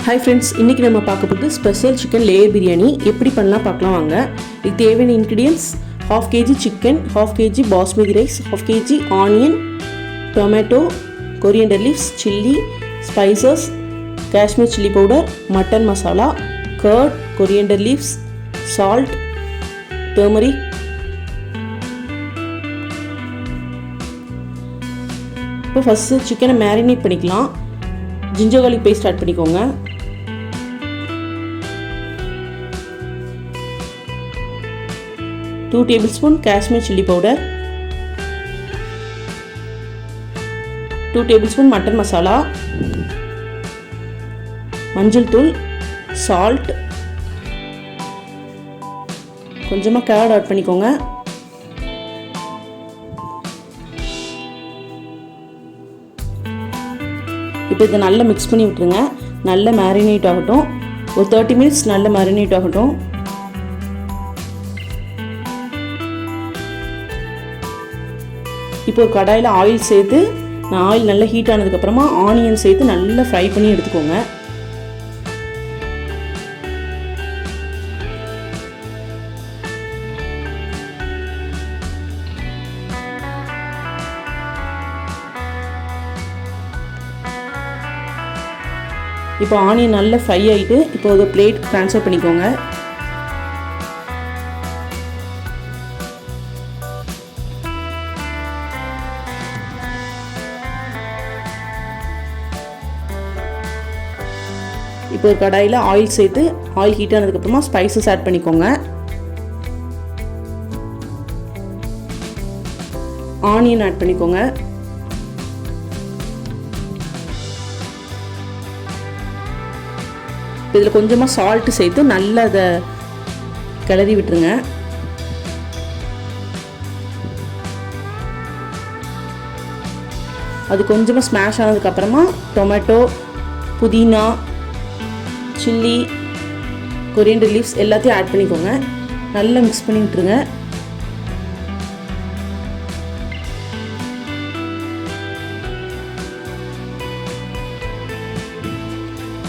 Hi friends, இன்றைக்கி நம்ம பார்க்க போகிறது ஸ்பெஷல் சிக்கன் லேயர் பிரியாணி எப்படி பண்ணலாம் பார்க்கலாம் வாங்க. இதுக்கு தேவையான ingredients: 1/2 kg chicken, 1/2 kg basmati rice, 1/2 kg onion, tomato, coriander leaves, chilli, spices, Kashmir chilli powder, mutton masala, curd, coriander leaves, salt, turmeric. இப்போ ஃபஸ்ட்டு சிக்கனை மேரினேட் பண்ணிக்கலாம். ஜிஞ்சர் கார்லிக் பேஸ்ட் ஆட் பண்ணிக்கோங்க. Two tablespoon Kashmir chilli powder, 2 tablespoon mutton masala, மஞ்சள் தூள், salt, கொஞ்சமாக curd add பண்ணிக்கோங்க. இப்போ இதை நல்லா மிக்ஸ் பண்ணி விட்டுருங்க. நல்லா மேரினேட் ஆகட்டும். ஒரு 30 மினிட்ஸ் நல்லா மேரினேட் ஆகட்டும். இப்போ ஒரு கடாயில் ஆயில் சேர்த்து, ஆயில் நல்லா ஹீட் ஆனதுக்கப்புறமா ஆனியன் சேர்த்து நல்லா ஃப்ரை பண்ணி எடுத்துக்கோங்க. இப்போ ஆனியன் நல்லா ஃப்ரை ஆகிட்டு இப்போ ஒரு பிளேட் ட்ரான்ஸ்ஃபர் பண்ணிக்கோங்க. இப்போ ஒரு கடாயில் ஆயில் சேர்த்து, ஆயில் ஹீட் ஆனதுக்கப்புறமா ஸ்பைசஸ் ஆட் பண்ணிக்கோங்க. ஆனியன் ஆட் பண்ணிக்கோங்க. இதில் கொஞ்சமாக சால்ட்டு சேர்த்து நல்லா அதை கிளறி விட்டுருங்க. அது கொஞ்சமாக ஸ்மாஷ் ஆனதுக்கப்புறமா டொமேட்டோ, புதினா, சில்லி, கொரியண்டர் லீவ்ஸ் எல்லாத்தையும் ஆட் பண்ணிக்கோங்க. நல்லா மிக்ஸ் பண்ணி விட்டுருங்க.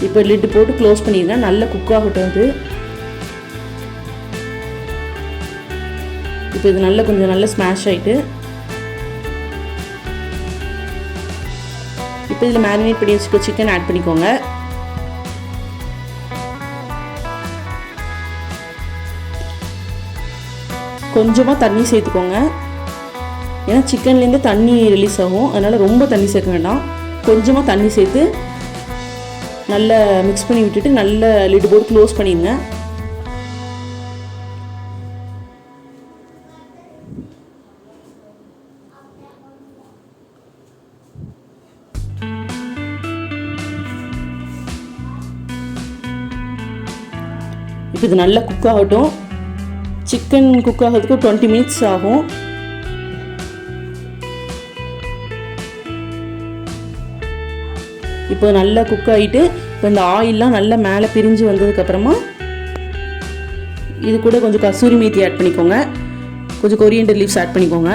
இப்போ லிட்டு போட்டு க்ளோஸ் பண்ணிடுங்க. நல்லா குக் ஆகட்டும். அது இப்போ இது நல்லா கொஞ்சம் நல்லா ஸ்மாஷ் ஆகிட்டு இப்போ இதில் மேரினேட் பண்ணி வச்சுக்க சிக்கன் ஆட் பண்ணிக்கோங்க. கொஞ்சமாக தண்ணி சேர்த்துக்கோங்க. ஏன்னா சிக்கன்லேருந்து தண்ணி ரிலீஸ் ஆகும். அதனால் ரொம்ப தண்ணி சேர்க்க வேண்டாம். கொஞ்சமாக தண்ணி சேர்த்து நல்லா மிக்ஸ் பண்ணி விட்டுட்டு நல்லா லிட்டு போட்டு க்ளோஸ் பண்ணிடுங்க. இப்போ இது நல்லா குக் ஆகட்டும். சிக்கன் குக் ஆகிறதுக்கு 20 மினிட்ஸ் ஆகும். இப்போ நல்லா குக் ஆகிட்டு இப்போ இந்த ஆயிலெலாம் நல்லா மேலே பிரிஞ்சு வந்ததுக்கப்புறமா இது கூட கொஞ்சம் கசூரி மேத்தி ஆட் பண்ணிக்கோங்க. கொஞ்சம் கொரியண்டர் லீவ்ஸ் ஆட் பண்ணிக்கோங்க.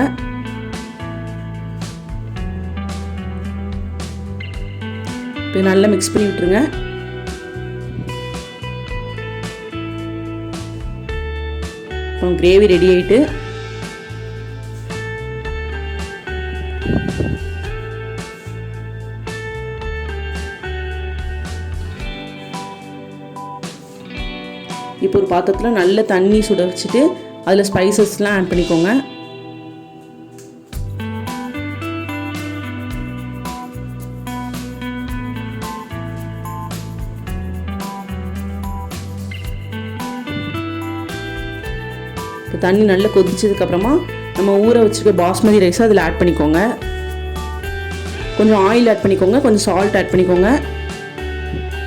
இப்போ நல்லா மிக்ஸ் பண்ணி விட்டுருங்க. அப்புறம் கிரேவி ரெடி ஆகிட்டு இப்போ ஒரு பாத்திரத்தில் நல்ல தண்ணி சுட வச்சுட்டு அதில் ஸ்பைசஸ்லாம் ஆட் பண்ணிக்கோங்க. இப்போ தண்ணி நல்லா கொதிச்சதுக்கப்புறமா நம்ம ஊற வச்சுருக்க பாஸ்மதி ரைஸை அதில் ஆட் பண்ணிக்கோங்க. கொஞ்சம் ஆயில் ஆட் பண்ணிக்கோங்க. கொஞ்சம் சால்ட் ஆட் பண்ணிக்கோங்க.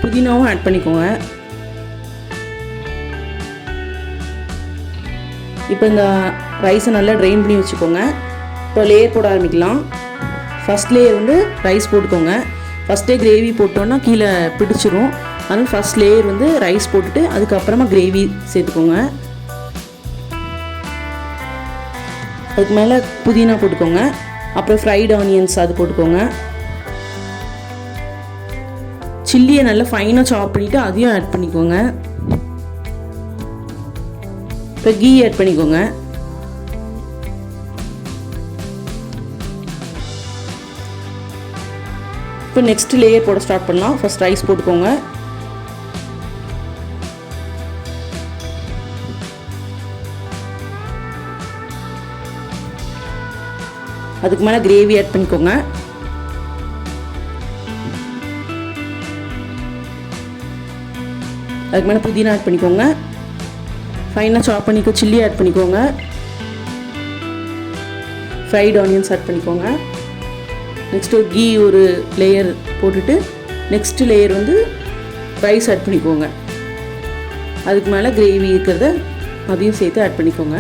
புதினாவும் ஆட் பண்ணிக்கோங்க. இப்போ இந்த ரைஸை நல்லா ட்ரெயின் பண்ணி வச்சுக்கோங்க. இப்போ லேயர் போட ஆரம்பிக்கலாம். ஃபஸ்ட் லேயர் வந்து ரைஸ் போட்டுக்கோங்க. ஃபஸ்ட்டே கிரேவி போட்டோன்னா கீழே பிடிச்சிரும். அதனால் ஃபஸ்ட் லேயர் வந்து ரைஸ் போட்டுட்டு அதுக்கப்புறமா கிரேவி சேர்த்துக்கோங்க. அதுக்கு மேலே புதினா போட்டுக்கோங்க. அப்புறம் ஃப்ரைட் ஆனியன்ஸ் அது போட்டுக்கோங்க. சில்லியை நல்லா ஃபைனாக சாப் பண்ணிவிட்டு அதையும் ஆட் பண்ணிக்கோங்க. இப்போ கீ ஆட் பண்ணிக்கோங்க. இப்போ நெக்ஸ்ட் லேயர் போட ஸ்டார்ட் பண்ணலாம். ஃபர்ஸ்ட் ரைஸ் போட்டுக்கோங்க. அதுக்கு மேலே கிரேவி ஆட் பண்ணிக்கோங்க. அதுக்கு மேலே புதினா ஆட் பண்ணிக்கோங்க. ஃபைனாக சாப் பண்ணிக்கோ சில்லி ஆட் பண்ணிக்கோங்க. ஃப்ரைட் ஆனியன்ஸ் ஆட் பண்ணிக்கோங்க. நெக்ஸ்ட்டு ஒரு கீ ஒரு லேயர் போட்டுட்டு நெக்ஸ்ட்டு லேயர் வந்து ரைஸ் ஆட் பண்ணிக்கோங்க. அதுக்கு மேலே கிரேவி இருக்கிறத அதையும் சேர்த்து ஆட் பண்ணிக்கோங்க.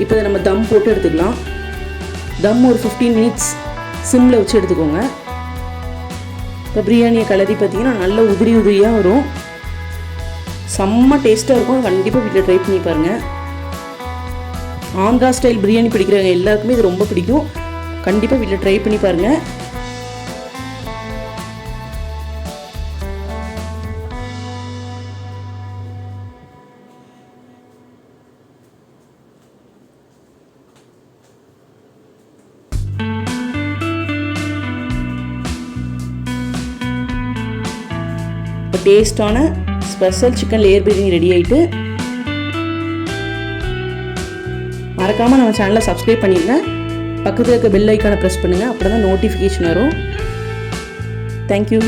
இப்போ இதை நம்ம தம் போட்டு எடுத்துக்கலாம். தம் ஒரு 15 மினிட்ஸ் சிம்மில் வச்சு எடுத்துக்கோங்க. இப்போ பிரியாணியை கலரி பார்த்திங்கன்னா நல்ல உதிரி உதிரியாக வரும். செம்ம டேஸ்ட்டாக இருக்கும். கண்டிப்பாக வீட்டில் ட்ரை பண்ணி பாருங்கள். ஆந்திரா ஸ்டைல் பிரியாணி பிடிக்கிறவங்க எல்லாருக்குமே இது ரொம்ப பிடிக்கும். கண்டிப்பாக வீட்டில் ட்ரை பண்ணி பாருங்கள். இப்போ டேஸ்டான special chicken layer biryani ready ஆகிட்டு, மறக்காமல் நம்ம சேனலை சப்ஸ்கிரைப் பண்ணிடுங்க. பக்கத்தில் இருக்க பெல் ஐக்கானை ப்ரெஸ் பண்ணுங்கள். அப்போ தான் நோட்டிஃபிகேஷன் வரும். தேங்க்யூ.